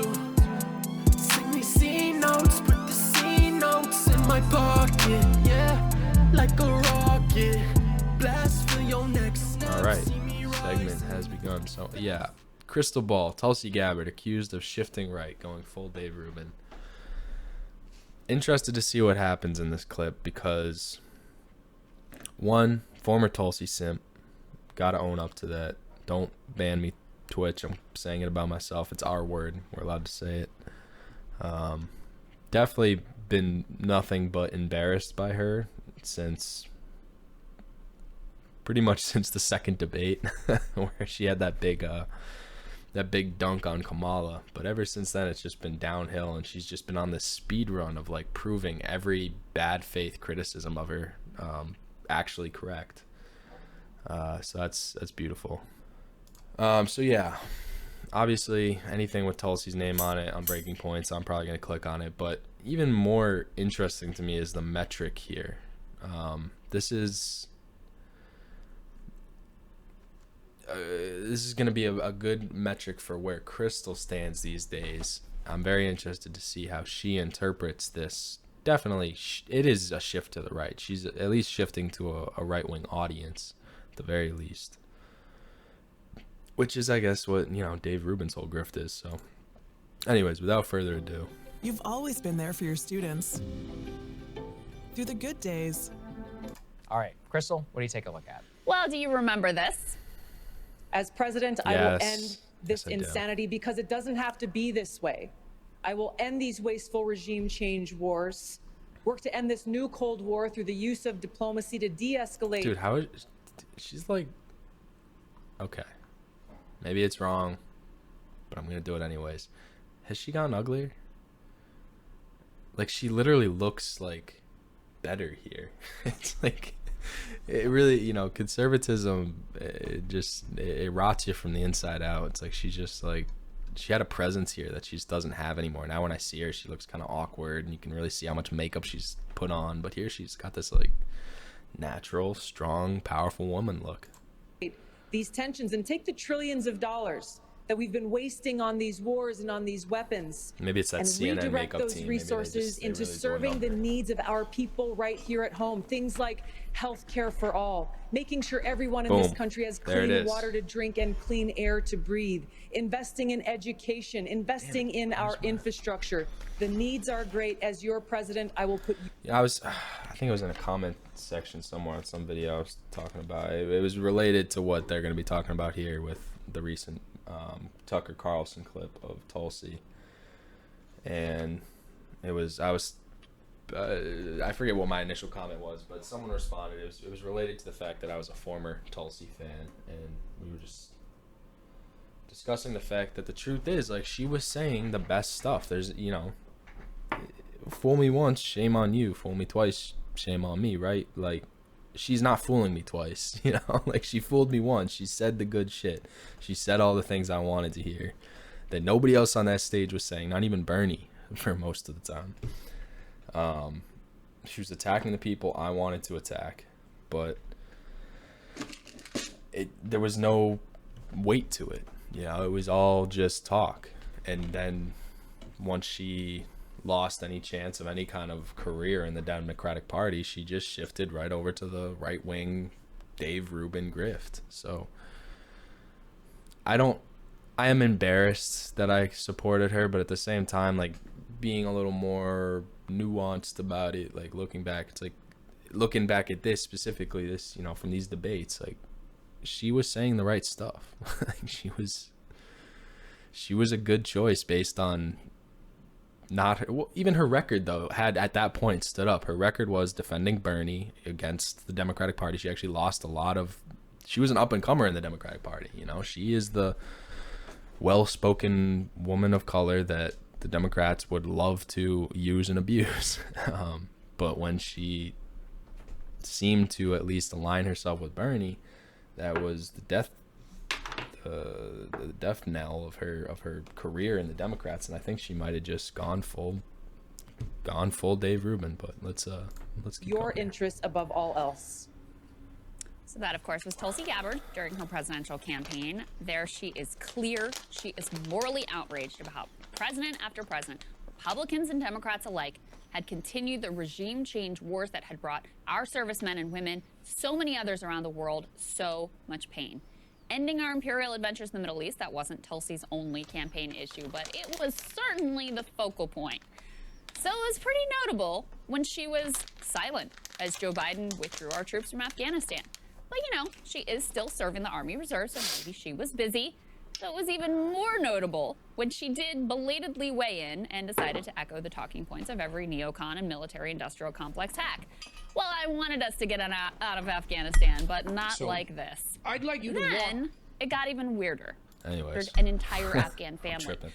to sing me C notes, put the C notes in my pocket, yeah, like a rocket, blast for your next. All right, segment has begun. So yeah, crystal ball, Tulsi Gabbard accused of shifting right, going full Dave Rubin. Interested to see what happens in this clip because one, former Tulsi simp, gotta own up to that. Don't ban me, Twitch. I'm saying it about myself. It's our word. We're allowed to say it. Definitely been nothing but embarrassed by her since pretty much since the second debate where she had that big dunk on Kamala. But ever since then, it's just been downhill, and she's just been on this speed run of like proving every bad faith criticism of her actually correct. So that's beautiful. So yeah, obviously anything with Tulsi's name on it on Breaking Points, I'm probably gonna click on it. But even more interesting to me is the metric here. This is going to be a good metric for where Crystal stands these days. I'm very interested to see how she interprets this. Definitely, it is a shift to the right. She's at least shifting to a right-wing audience, at the very least. Which is, I guess, what, Dave Rubin's whole grift is. So, anyways, without further ado. You've always been there for your students. Through the good days. All right, Crystal, what do you take a look at? Well, do you remember this? As president, I will end this insanity because it doesn't have to be this way. I will end these wasteful regime change wars, work to end this new Cold War through the use of diplomacy to de-escalate. Dude, how is she's like, okay, maybe it's wrong, but I'm gonna do it anyways. Has she gotten uglier? Like, she literally looks like better here. It's like, it really, conservatism, it rots you from the inside out. It's like she had a presence here that she just doesn't have anymore. Now when I see her, she looks kind of awkward, and you can really see how much makeup she's put on. But here she's got this like natural, strong, powerful woman look. These tensions and take the trillions of dollars that we've been wasting on these wars and on these weapons. Maybe it's that and CNN redirect makeup those team. resources into really serving the needs of our people right here at home. Things like health care for all, making sure everyone in this country has clean water to drink and clean air to breathe, investing in education, investing in our infrastructure. The needs are great. As your president, I will put you. Yeah, I think it was in a comment section somewhere on some video I was talking about. It was related to what they're going to be talking about here with the recent Tucker Carlson clip of Tulsi, and I forget what my initial comment was, but someone responded. It was related to the fact that I was a former Tulsi fan, and we were just discussing the fact that the truth is, like, she was saying the best stuff. There's, fool me once, shame on you. Fool me twice, shame on me, right? Like, she's not fooling me twice, like, she fooled me once. She said the good shit. She said all the things I wanted to hear that nobody else on that stage was saying, not even Bernie for most of the time. She was attacking the people I wanted to attack, but there was no weight to it. It was all just talk. And then once she lost any chance of any kind of career in the Democratic Party, she just shifted right over to the right-wing Dave Rubin grift. So I am embarrassed that I supported her, but at the same time, like, being a little more nuanced about it, like, looking back at this specifically, from these debates, like, she was saying the right stuff. Like, she was a good choice based on even her record, though, had at that point stood up. Her record was defending Bernie against the Democratic Party. She actually lost she was an up-and-comer in the Democratic Party. She is the well-spoken woman of color that the Democrats would love to use and abuse. But when she seemed to at least align herself with Bernie, that was the death knell of her career in the Democrats. And I think she might have just gone full Dave Rubin. But let's keep your going. interests above all else. So that, of course, was Tulsi Gabbard during her presidential campaign. There she is clear. She is morally outraged about how president after president, Republicans and Democrats alike, had continued the regime change wars that had brought our servicemen and women, so many others around the world, so much pain. Ending our imperial adventures in the Middle East, that wasn't Tulsi's only campaign issue, but it was certainly the focal point. So it was pretty notable when she was silent as Joe Biden withdrew our troops from Afghanistan. But you know, she is still serving the Army Reserve, so maybe she was busy. So it was even more notable when she did belatedly weigh in and decided to echo the talking points of every neocon and military-industrial complex hack. Well, I wanted us to get out of Afghanistan, but not like this. I'd like you to Then it got even weirder. Anyways. There's an entire Afghan family. Tripping.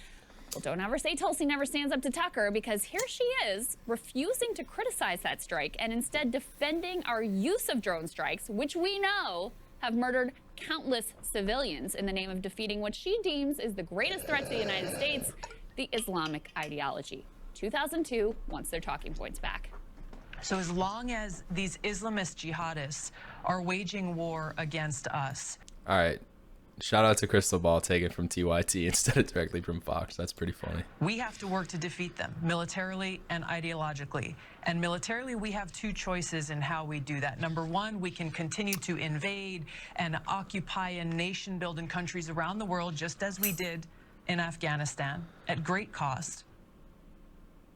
Well, don't ever say Tulsi never stands up to Tucker, because here she is refusing to criticize that strike and instead defending our use of drone strikes, which we know have murdered countless civilians in the name of defeating what she deems is the greatest threat to the United States, the Islamic ideology. 2002 wants their talking points back. So as long as these Islamist jihadists are waging war against us. All right. Shout out to Crystal Ball taken from TYT instead of directly from Fox. That's pretty funny. We have to work to defeat them militarily and ideologically. And militarily, we have two choices in how we do that. Number one, we can continue to invade and occupy and nation build in countries around the world, just as we did in Afghanistan at great cost.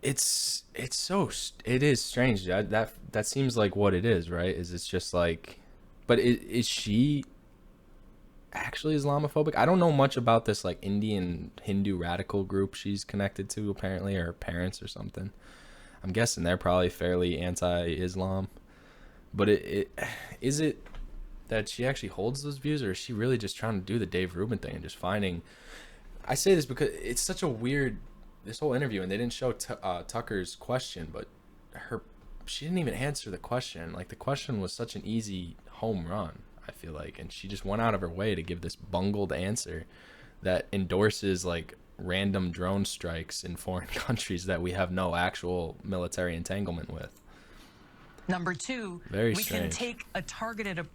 It is strange. That seems like what it is, right? It's just like, but is she actually Islamophobic? I don't know much about this like Indian Hindu radical group she's connected to, apparently, or her parents or something. I'm guessing they're probably fairly anti-Islam. But is it that she actually holds those views, or is she really just trying to do the Dave Rubin thing and just finding... I say this because it's such a weird, this whole interview, and they didn't show Tucker's question, but she didn't even answer the question. Like, the question was such an easy home run, I feel like, and she just went out of her way to give this bungled answer that endorses like random drone strikes in foreign countries that we have no actual military entanglement with. Number two, Very we strange. can take a targeted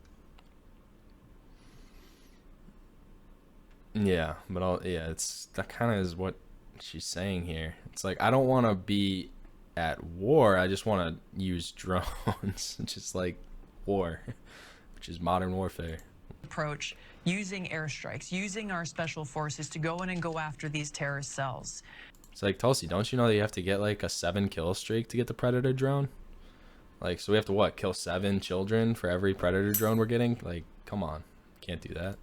Yeah, but it's that kind of is what she's saying here. It's like, I don't want to be at war, I just want to use drones. Just like war, which is modern warfare. approach, using airstrikes, using our special forces to go in and go after these terrorist cells. It's like, Tulsi, don't you know that you have to get like a 7-kill streak to get the Predator drone? Like, so we have to what, kill 7 children for every Predator drone we're getting? Like, come on, can't do that.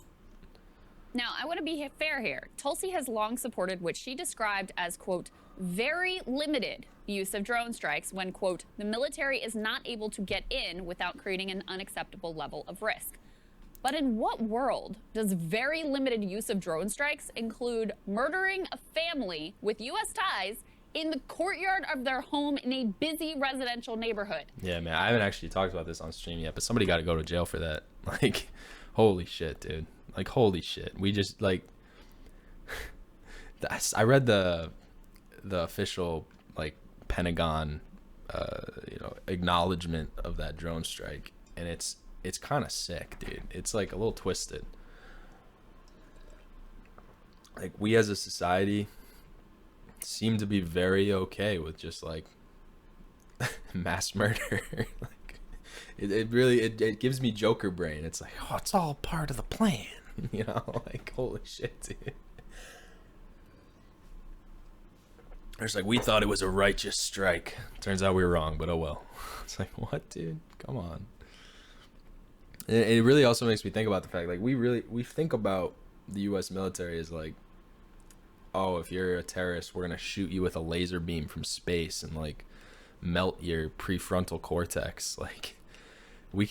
Now, I want to be fair here. Tulsi has long supported what she described as, quote, very limited use of drone strikes when, quote, the military is not able to get in without creating an unacceptable level of risk. But in what world does very limited use of drone strikes include murdering a family with U.S. ties in the courtyard of their home in a busy residential neighborhood? Yeah, man, I haven't actually talked about this on stream yet, but somebody got to go to jail for that. Like, holy shit, dude. Like, holy shit. We just, like, I read the official, like, Pentagon, acknowledgement of that drone strike, and it's kind of sick, dude. It's, like, a little twisted. Like, we as a society seem to be very okay with just, like, mass murder. Like, it really gives me Joker brain. It's like, oh, it's all part of the plan. You know, like, holy shit, dude. It's like, we thought it was a righteous strike. Turns out we were wrong, but oh well. It's like, what, dude? Come on. It really also makes me think about the fact, like, we think about the U.S. military as like, oh, if you're a terrorist, we're gonna shoot you with a laser beam from space and like melt your prefrontal cortex. Like, we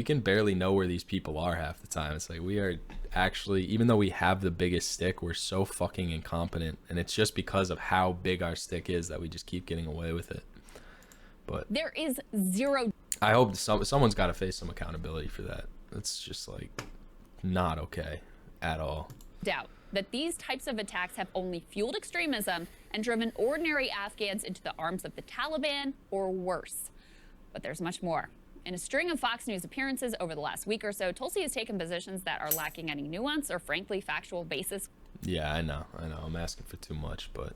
can barely know where these people are half the time. It's like, we are actually, even though we have the biggest stick, we're so fucking incompetent, and it's just because of how big our stick is that we just keep getting away with it. But there is zero. I hope someone's got to face some accountability for that. It's just like not okay at all. Doubt that these types of attacks have only fueled extremism and driven ordinary Afghans into the arms of the Taliban or worse. But there's much more. In a string of Fox News appearances over the last week or so, Tulsi has taken positions that are lacking any nuance or frankly factual basis. Yeah, I know. I'm asking for too much, but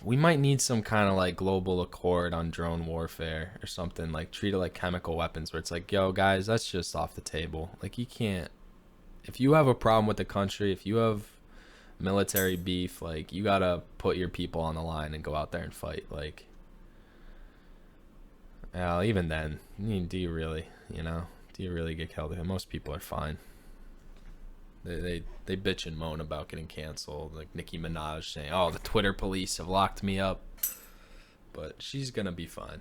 we might need some kind of like global accord on drone warfare or something, like treat it like chemical weapons, where it's like, yo guys, that's just off the table. Like, you can't, if you have a problem with the country, if you have military beef, like, you gotta put your people on the line and go out there and fight. Like, well, even then, do you really, do you really get killed? Most people are fine. They bitch and moan about getting canceled, like Nicki Minaj saying, oh, the Twitter police have locked me up, but she's gonna be fine.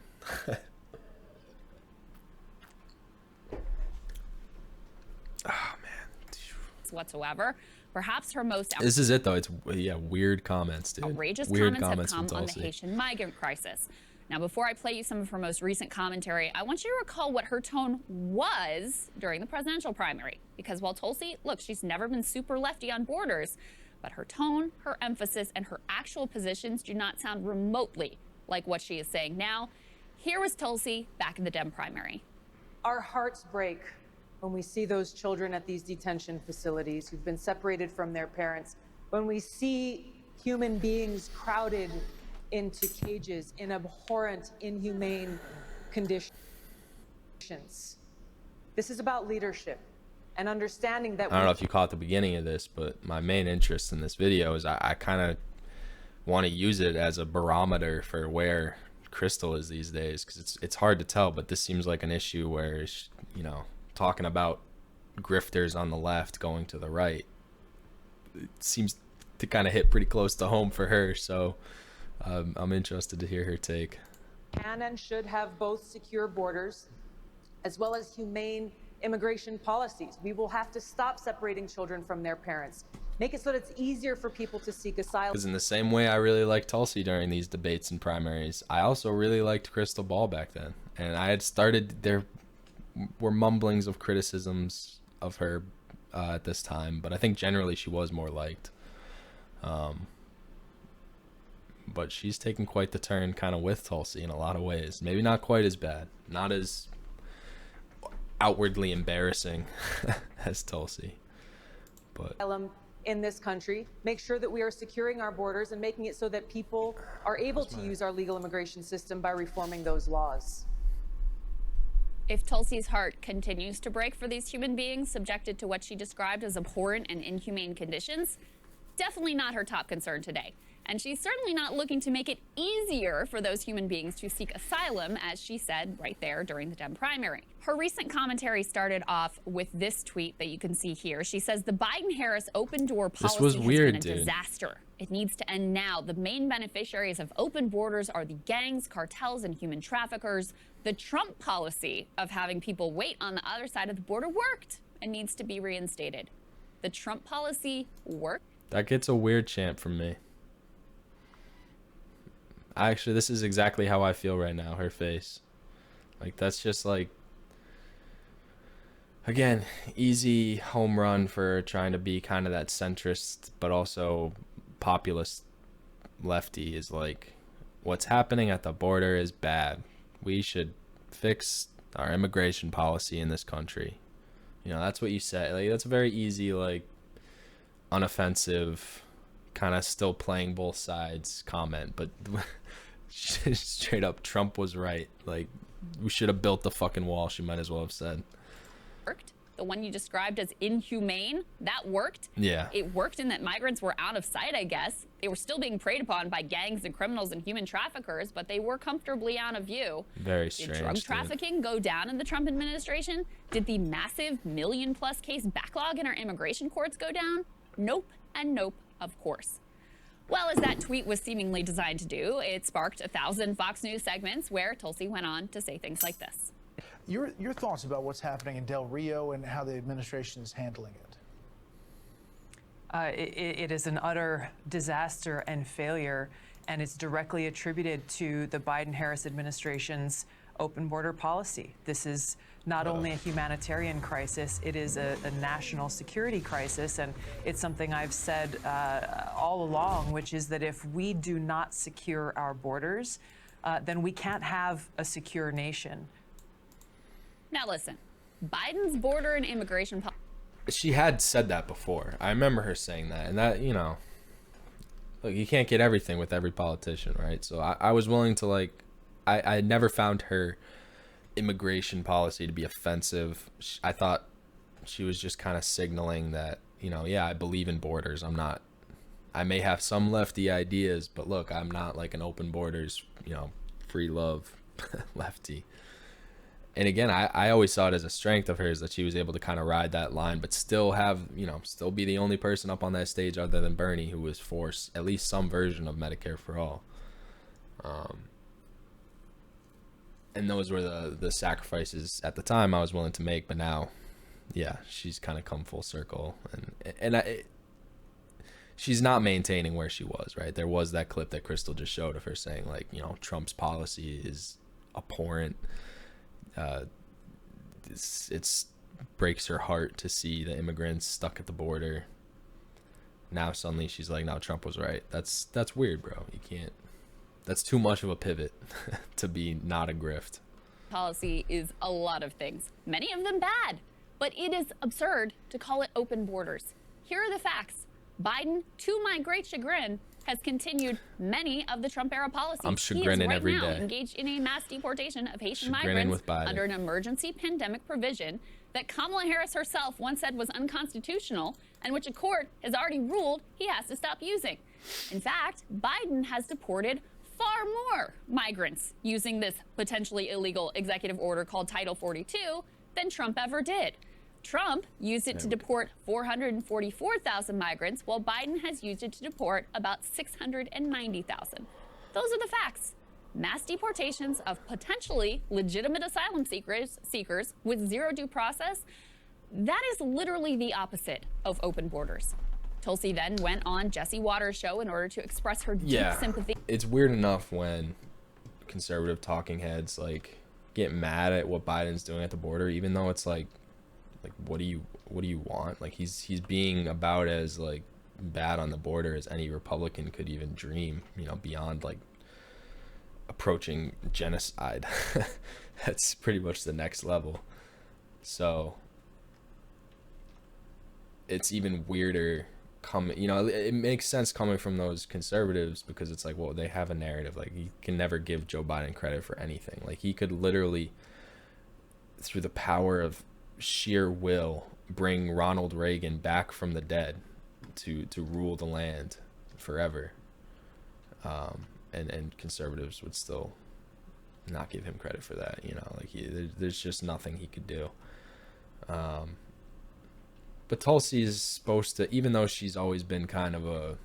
Oh man, whatsoever. Perhaps her most this is it though. It's weird comments, dude. Outrageous weird comments have come on the Haitian migrant crisis. Now, before I play you some of her most recent commentary, I want you to recall what her tone was during the presidential primary. Because while Tulsi, look, she's never been super lefty on borders, but her tone, her emphasis, and her actual positions do not sound remotely like what she is saying now. Here was Tulsi back in the Dem primary. Our hearts break when we see those children at these detention facilities who've been separated from their parents, when we see human beings crowded into cages in abhorrent, inhumane conditions. This is about leadership and understanding that I don't know if you caught the beginning of this, but my main interest in this video is I kind of want to use it as a barometer for where KRYSTAL is these days, because it's hard to tell, but this seems like an issue where, talking about grifters on the left going to the right, it seems to kind of hit pretty close to home for her. So I'm interested to hear her take. Can and should have both secure borders as well as humane immigration policies. We will have to stop separating children from their parents. Make it so that it's easier for people to seek asylum. Because in the same way I really liked Tulsi during these debates and primaries, I also really liked KRYSTAL Ball back then. And I had started, there were mumblings of criticisms of her at this time, but I think generally she was more liked. But she's taken quite the turn kind of with Tulsi in a lot of ways. Maybe not quite as bad, not as outwardly embarrassing as Tulsi, but in this country, make sure that we are securing our borders and making it so that people are able to use our legal immigration system by reforming those laws. If Tulsi's heart continues to break for these human beings subjected to what she described as abhorrent and inhumane conditions, definitely not her top concern today. And she's certainly not looking to make it easier for those human beings to seek asylum, as she said right there during the Dem primary. Her recent commentary started off with this tweet that you can see here. She says, the Biden-Harris open door policy has been a disaster. It needs to end now. The main beneficiaries of open borders are the gangs, cartels, and human traffickers. The Trump policy of having people wait on the other side of the border worked and needs to be reinstated. The Trump policy worked. That gets a weird chant from me. Actually, this is exactly how I feel right now, her face. Like, that's just like, again, easy home run for trying to be kind of that centrist, but also populist lefty, is like, what's happening at the border is bad. We should fix our immigration policy in this country. That's what you say. Like, that's a very easy, like, unoffensive, kind of still playing both sides comment, but straight up, Trump was right. Like, we should have built the fucking wall, she might as well have said. Worked. The one you described as inhumane, that worked. Yeah. It worked in that migrants were out of sight, I guess. They were still being preyed upon by gangs and criminals and human traffickers, but they were comfortably out of view. Very strange. Did drug trafficking go down in the Trump administration? Did the massive million-plus case backlog in our immigration courts go down? Nope and nope, of course. Well, as that tweet was seemingly designed to do, it sparked 1,000 Fox News segments where Tulsi went on to say things like this. Your thoughts about what's happening in Del Rio and how the administration is handling it? It is an utter disaster and failure, and it's directly attributed to the Biden-Harris administration's open border policy. This is not only a humanitarian crisis, it is a national security crisis, and it's something I've said all along, which is that if we do not secure our borders, then we can't have a secure nation. Now listen, Biden's border and immigration policy. She had said that before. I remember her saying that, and that, you know, look, you can't get everything with every politician, right? So I was willing to, like, I never found her immigration policy to be offensive. I thought she was just kind of signaling that, you know, yeah, I believe in borders. I may have some lefty ideas, but look, I'm not like an open borders, you know, free love lefty. And again, I always saw it as a strength of hers that she was able to kind of ride that line, but still have, you know, still be the only person up on that stage other than Bernie who was for at least some version of Medicare for all. And those were the sacrifices at the time I was willing to make, but now, yeah, she's kind of come full circle, and she's not maintaining where she was, right? There was that clip that Crystal just showed of her saying, like, you know, Trump's policy is abhorrent. It's breaks her heart to see the immigrants stuck at the border. Now suddenly she's like, no, Trump was right. That's weird, bro. You can't. That's too much of a pivot to be not a grift. Policy is a lot of things, many of them bad, but it is absurd to call it open borders. Here are the facts. Biden, to my great chagrin, has continued many of the Trump-era policies. I'm chagrining every day. He is right now engaged in a mass deportation of Haitian migrants under an emergency pandemic provision that Kamala Harris herself once said was unconstitutional, and which a court has already ruled he has to stop using. In fact, Biden has deported far more migrants using this potentially illegal executive order called Title 42 than Trump ever did. Trump used it to deport 444,000 migrants, while Biden has used it to deport about 690,000. Those are the facts. Mass deportations of potentially legitimate asylum seekers with zero due process, that is literally the opposite of open borders. Tulsi then went on Jesse Waters' show in order to express her deep sympathy. It's weird enough when conservative talking heads like get mad at what Biden's doing at the border, even though it's like what do you want? Like he's being about as like bad on the border as any Republican could even dream, you know, beyond like approaching genocide. That's pretty much the next level. So it's even weirder coming, you know, it makes sense coming from those conservatives because it's like, well, they have a narrative. Like you can never give Joe Biden credit for anything. Like he could literally, through the power of sheer will, bring Ronald Reagan back from the dead to rule the land forever. And conservatives would still not give him credit for that, you know, like there's just nothing he could do. But Tulsi is supposed to, even though she's always been kind of a,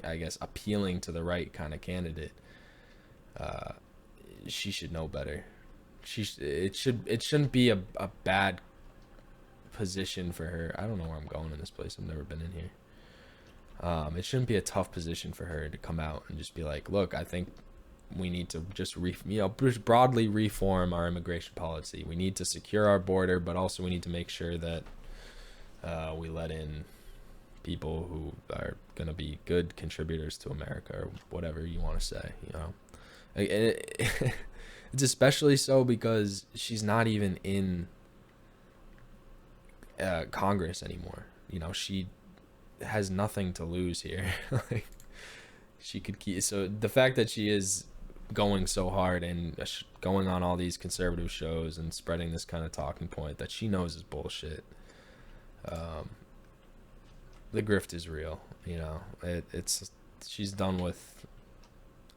I guess, appealing to the right kind of candidate, she should know better. It shouldn't be a bad position for her. I don't know where I'm going in this place. I've never been in here. It shouldn't be a tough position for her to come out and just be like, look, I think we need to just broadly reform our immigration policy. We need to secure our border, but also we need to make sure that we let in people who are going to be good contributors to America, or whatever you want to say, you know. It's especially so because she's not even in Congress anymore. You know, she has nothing to lose here. Like, she could keep. So the fact that she is going so hard and going on all these conservative shows and spreading this kind of talking point that she knows is bullshit. The grift is real, you know. It's she's done with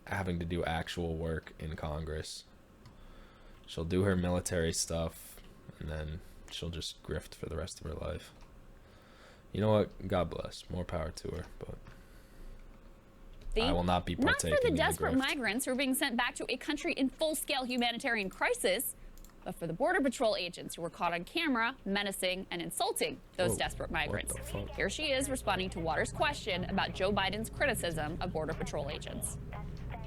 having to do actual work in Congress. She'll do her military stuff and then she'll just grift for the rest of her life. You know what? God bless. More power to her, but I will not be partaking in the grift. Not for the desperate migrants who are being sent back to a country in full-scale humanitarian crisis, but for the Border Patrol agents who were caught on camera menacing and insulting those desperate migrants. Here she is responding to Waters' question about Joe Biden's criticism of Border Patrol agents.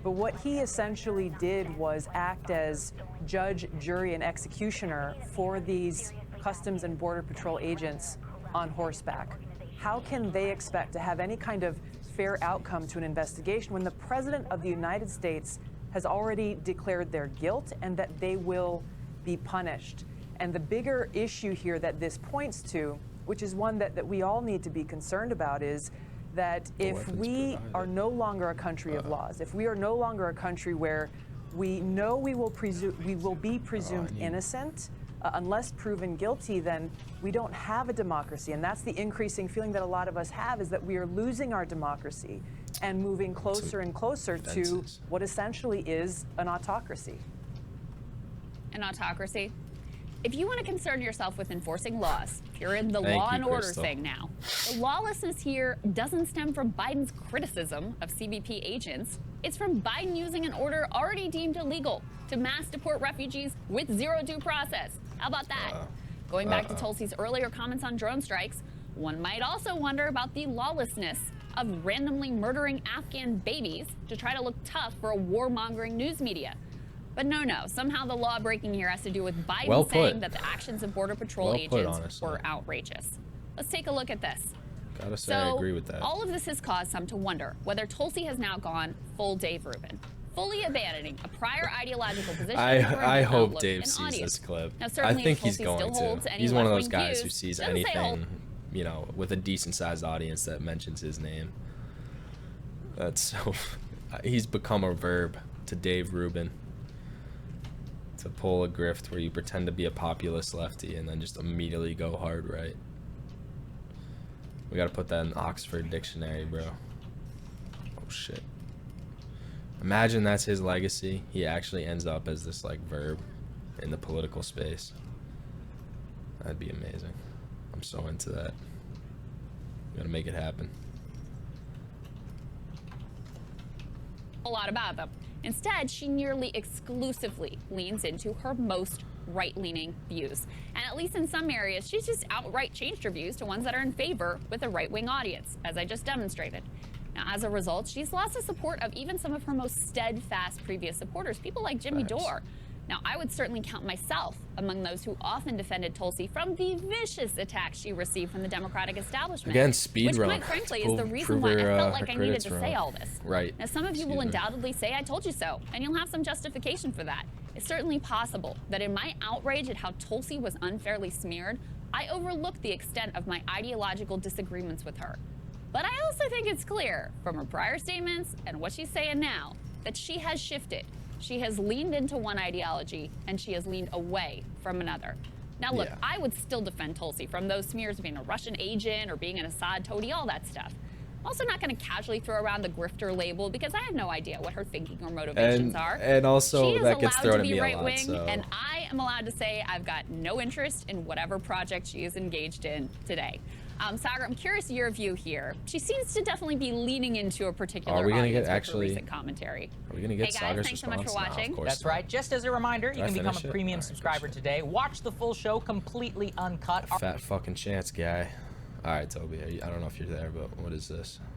But what he essentially did was act as judge, jury, and executioner for these Customs and Border Patrol agents on horseback. How can they expect to have any kind of fair outcome to an investigation when the President of the United States has already declared their guilt and that they will be punished. And the bigger issue here that this points to, which is one that we all need to be concerned about, is that if we are no longer a country of laws, if we are no longer a country where we know we will be presumed innocent unless proven guilty, then we don't have a democracy. And that's the increasing feeling that a lot of us have, is that we are losing our democracy and moving closer and closer to what essentially is an autocracy. An autocracy? If you want to concern yourself with enforcing laws, if you're in the law and order thing now, the lawlessness here doesn't stem from Biden's criticism of CBP agents. It's from Biden using an order already deemed illegal to mass deport refugees with zero due process. How about that? Going back to Tulsi's earlier comments on drone strikes, one might also wonder about the lawlessness of randomly murdering Afghan babies to try to look tough for a warmongering news media. But no, somehow the law breaking here has to do with Biden saying that the actions of Border Patrol agents were outrageous. Let's take a look at this. Gotta say, I agree with that. All of this has caused some to wonder whether Tulsi has now gone full Dave Rubin, fully abandoning a prior ideological position. I hope Dave sees this clip. Now, I think he's Tulsi going still to. holds He's one of those any guys who views. sees Doesn't say anything, you know, with a decent sized audience that mentions his name. That's so. He's become a verb to Dave Rubin. To pull a grift where you pretend to be a populist lefty and then just immediately go hard right. We gotta put that in Oxford Dictionary, bro. Oh shit. Imagine that's his legacy. He actually ends up as this like verb in the political space. That'd be amazing. I'm so into that. Gotta make it happen. A lot about them. Instead, she nearly exclusively leans into her most right-leaning views. And at least in some areas, she's just outright changed her views to ones that are in favor with a right-wing audience, as I just demonstrated. Now, as a result, she's lost the support of even some of her most steadfast previous supporters, people like Jimmy Dore. Now, I would certainly count myself among those who often defended Tulsi from the vicious attacks she received from the Democratic establishment. Again, speed which, run. quite frankly, is the reason why I felt like I needed to say all this. Right. Now, some of you will undoubtedly say, I told you so, and you'll have some justification for that. It's certainly possible that in my outrage at how Tulsi was unfairly smeared, I overlooked the extent of my ideological disagreements with her. But I also think it's clear from her prior statements and what she's saying now that she has shifted. She has leaned into one ideology and she has leaned away from another. Now look, I would still defend Tulsi from those smears of being a Russian agent or being an Assad toady, all that stuff. I'm also not going to casually throw around the grifter label because I have no idea what her thinking or motivations are. And also she that gets thrown at me right a lot. So. And I am allowed to say I've got no interest in whatever project she is engaged in today. Sagar, I'm curious your view here. She seems to definitely be leaning into a particular audience with her recent commentary. Are we going to get Sagar's thanks so much for watching. That's right. Just as a reminder, you can become a premium subscriber today. Watch the full show completely uncut. Fat fucking chance, guy. All right, Toby. I don't know if you're there, but what is this?